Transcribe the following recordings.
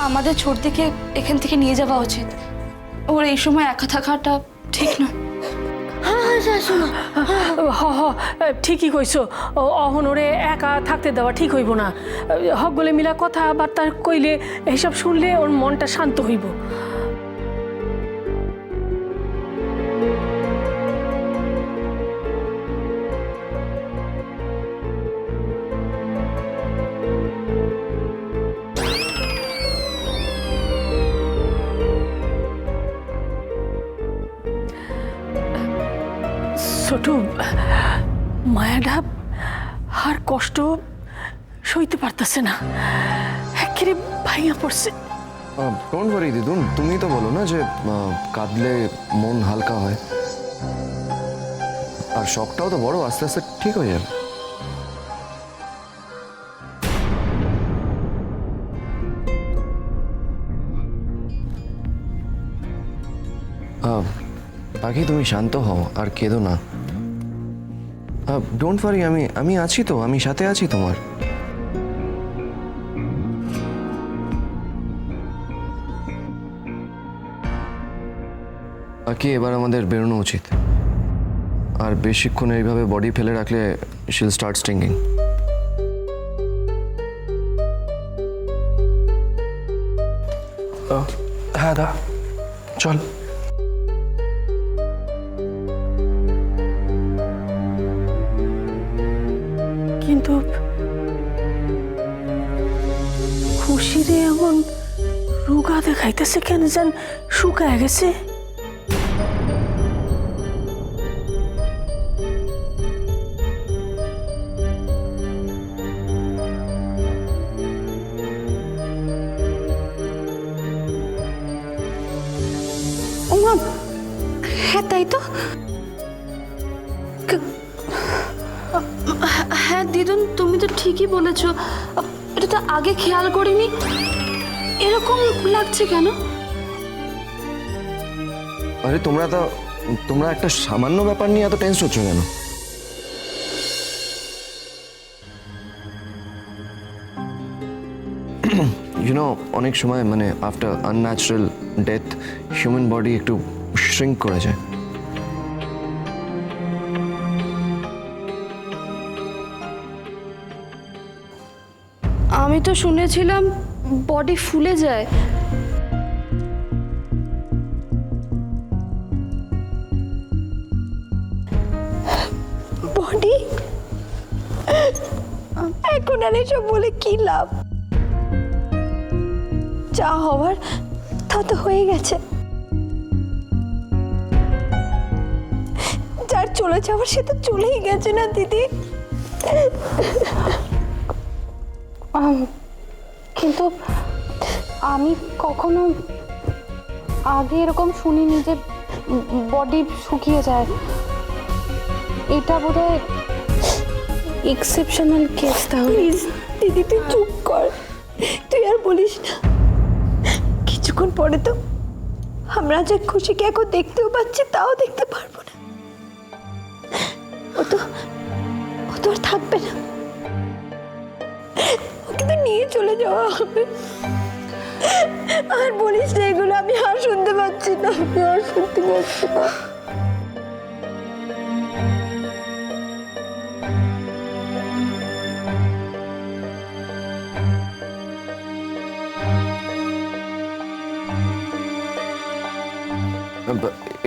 আমাদের ছোটদিকে এখান থেকে নিয়ে যাওয়া উচিত। ওর এই সময় একা থাকাটা ঠিক নয়। হ হ ঠিকই কইছো। অহন ওরে একা থাকতে দেওয়া ঠিক হইব না। হকগুলো মিলা কথাবার্তা কইলে এসব শুনলে ওর মনটা শান্ত হইব। ছোটু, মায়াডা আর কষ্ট সইতে পারতেছে না, একেবারে ভাইয়া পড়ছে। ডোন্ট ওয়ারি দিদুন, তুমি তো বলো না যে কাঁদলে মন হালকা হয়, আর শখটাও তো বড়, আস্তে আস্তে ঠিক হয়ে যাবে। বাকি তুমি শান্ত হও আর কেঁদো না। ডোন্ট ওয়ারি, আমি আছি তো, আমি সাথে আছি তোমার। বাকি এবার আমাদের বেরোনো উচিত, আর বেশিক্ষণ এইভাবে বডি ফেলে রাখলে শিল স্টার্ট স্টিঙ্গিং। হ্যাঁ দা, চল। কিন্তু খুশিরে এমন রোগা দেখাইতেছে কেন, যেন শুকায় গেছে। ওমা, হ্যাঁ তাই তো। হ্যাঁ দিদুন, তুমি তো ঠিকই বলেছ, এটা তো আগে খেয়াল করিনি। এরকম লাগছে কেন? আরে তোমরা একটা সামান্য ব্যাপার নিয়ে এত টেনস হচ্ছ কেন? ইউনো, অনেক সময় মানে after unnatural death human body একটু শ্রিঙ্ক করে যায়। আমি তো শুনেছিলাম বডি ফুলে যায়। বডি এখন আর এসব বলে কি লাভ? যা হওয়ার তা তো হয়ে গেছে, যার চলে যাওয়ার সে তো চলেই গেছে না দিদি। কিন্তু আমি কখনো আগে এরকম শুনিনি যে বডি শুকিয়ে যায়। এটা বোধহয় এক্সেপশনাল কেস। তাহলে প্লিজ দিদি তুই চুপ কর, তুই আর বলিস না। কিছুক্ষণ পরে তো আমরা যে খুশিকে এখন দেখতেও পাচ্ছি, তাও দেখতে পারবো না। ও তো আর থাকবে না, ওকে তো নিয়ে চলে যাওয়া হবে। আর বলিস না এগুলো, আমি আর শুনতে পাচ্ছি না, আমি আর শুনতে পাচ্ছি না।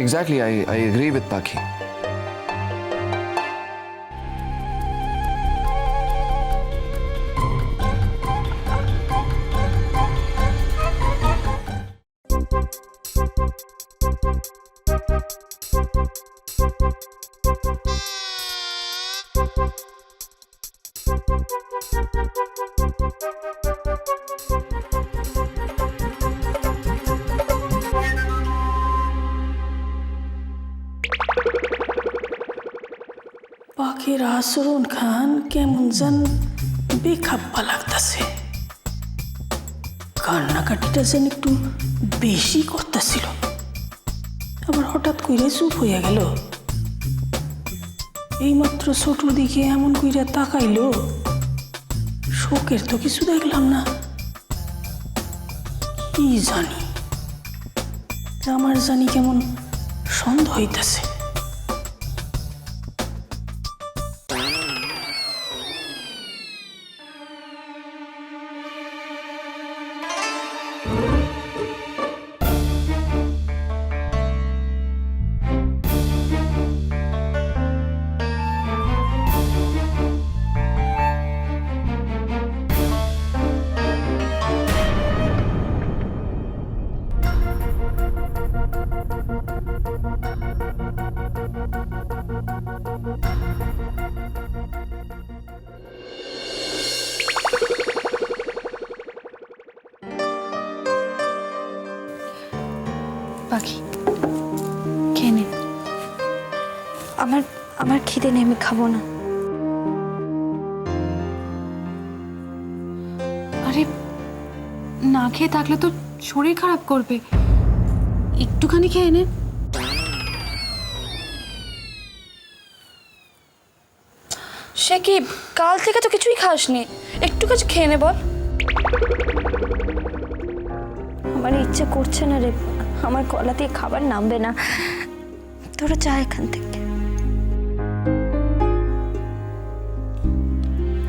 Exactly, I agree with Paki. পাখির আচরণ খান কেমন যেন বেখাপ্পা লাগতেছে। কান্নাকাটিটা যেন একটু বেশি করতেছিল, আবার হঠাৎ করে চুপ হইয়া গেল। এইমাত্র ছোটর দিকে এমন কইরা তাকাইলো, শোকের তো কিছু দেখলাম না। কি জানি, আমার জানি কেমন সন্দেহ হইতেছে। পাখি খেয়ে নে। আমার আমার খিদে নেই, আমি খাবো না। আরে না খেয়ে থাকলে তো শরীর খারাপ করবে, একটুখানি খেয়ে নে। সে কি, কাল থেকে তো কিছুই খাসনি, একটু কিছু খেয়ে নে বল। আমার ইচ্ছে করছে না রে, আমার গলা দিয়ে খাবার নামবে না। তোরা যা এখান থেকে।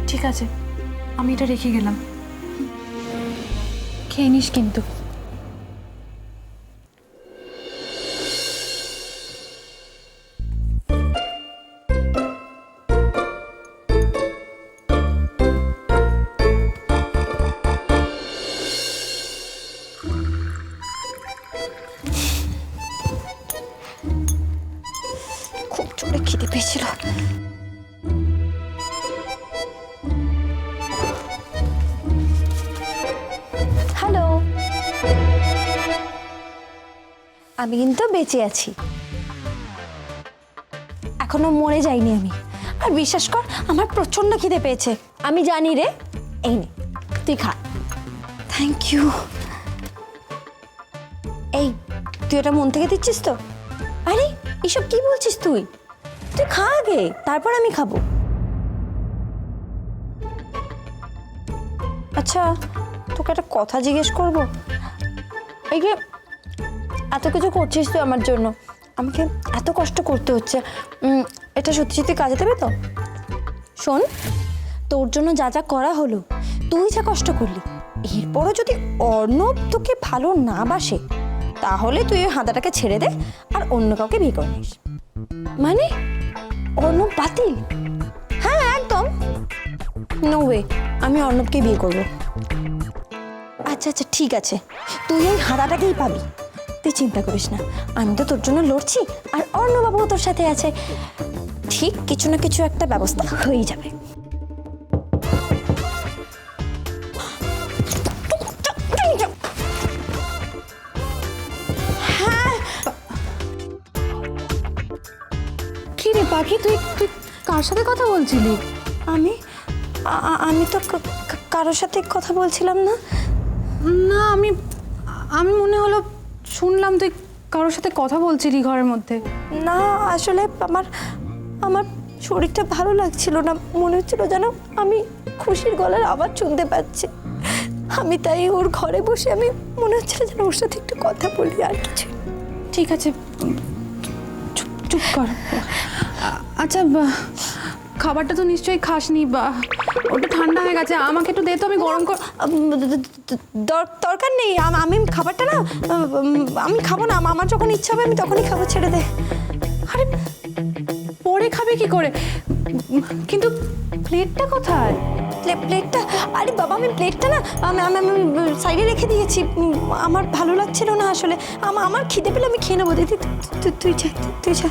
ঠিক আছে, আমি এটা রেখে গেলাম, খেয়ে নিস কিন্তু। খুব জোরে খিদে পেয়েছিল। হ্যালো, আমি কিন্তু বেঁচে আছি, এখনো মরে যাইনি আমি। আর বিশ্বাস কর, আমার প্রচন্ড খিদে পেয়েছে। আমি জানি রে, এই নে তুই খা। Thank you. এই তুই এটা মন থেকে দিচ্ছিস তো? আরে এসব কি বলছিস তুই? তুই খা আগে, তারপর আমি খাবো। আচ্ছা, তোকে একটা কথা জিজ্ঞেস করবো। এই যে এত কিছু করছিস তুই আমার জন্য, আমাকে এত কষ্ট করতে হচ্ছে, এটা সত্যি সত্যি কাজে দেবে তো? শোন, তোর জন্য যা যা করা হলো, তুই যা কষ্ট করলি, এরপরও যদি অর্ণব তোকে ভালো না বাসে, তাহলে তুই ওই হাঁদাটাকে ছেড়ে দে আর অন্য কাউকে বিয়ে করে নিস। মানে অর্ণব বাতিল? হ্যাঁ একদম, নো ওয়ে, আমি অর্ণবকে বিয়ে করবো। আচ্ছা আচ্ছা ঠিক আছে, তুই ওই হাঁদাটাকেই পাবি, তুই চিন্তা করিস না। আমি তো তোর জন্য লড়ছি, আর অর্ণবাবুও তোর সাথে আছে, ঠিক কিছু না কিছু একটা ব্যবস্থা হয়েই যাবে। কি রে পাখি, তুই তুই কার সাথে কথা বলছিলি? আমি তো কারোর সাথে কথা বলছিলাম না। না, আমি মনে হলো শুনলাম তুই কারোর সাথে কথা বলছিলি ঘরের মধ্যে। না, আসলে আমার শরীরটা ভালো লাগছিল না, মনে হচ্ছিল যেন আমি খুশির গলার আওয়াজ শুনতে পাচ্ছি। আমি তাই ওর ঘরে বসে, আমি মনে হচ্ছিল যেন ওর সাথে একটু কথা বলি, আর কিছু। ঠিক আছে, চুপ কর। আচ্ছা, খাবারটা তো নিশ্চয়ই খাসনি, বা ওটা ঠান্ডা হয়ে গেছে, আমাকে একটু দে তো, আমি গরম কর। দরকার নেই, আমি খাবারটা না, আমি খাবো না, আমার যখন ইচ্ছা হবে আমি তখনই খাবো, ছেড়ে দে। আরে পরে খাবে কি করে? কিন্তু প্লেটটা কোথায়? প্লেটটা, আরে বাবা আমি প্লেটটা না, আমি সাইডে রেখে দিয়েছি, আমার ভালো লাগছিল না আসলে। আমার খিদে পেলে আমি খেয়ে নেবো। দিদি তুই যা।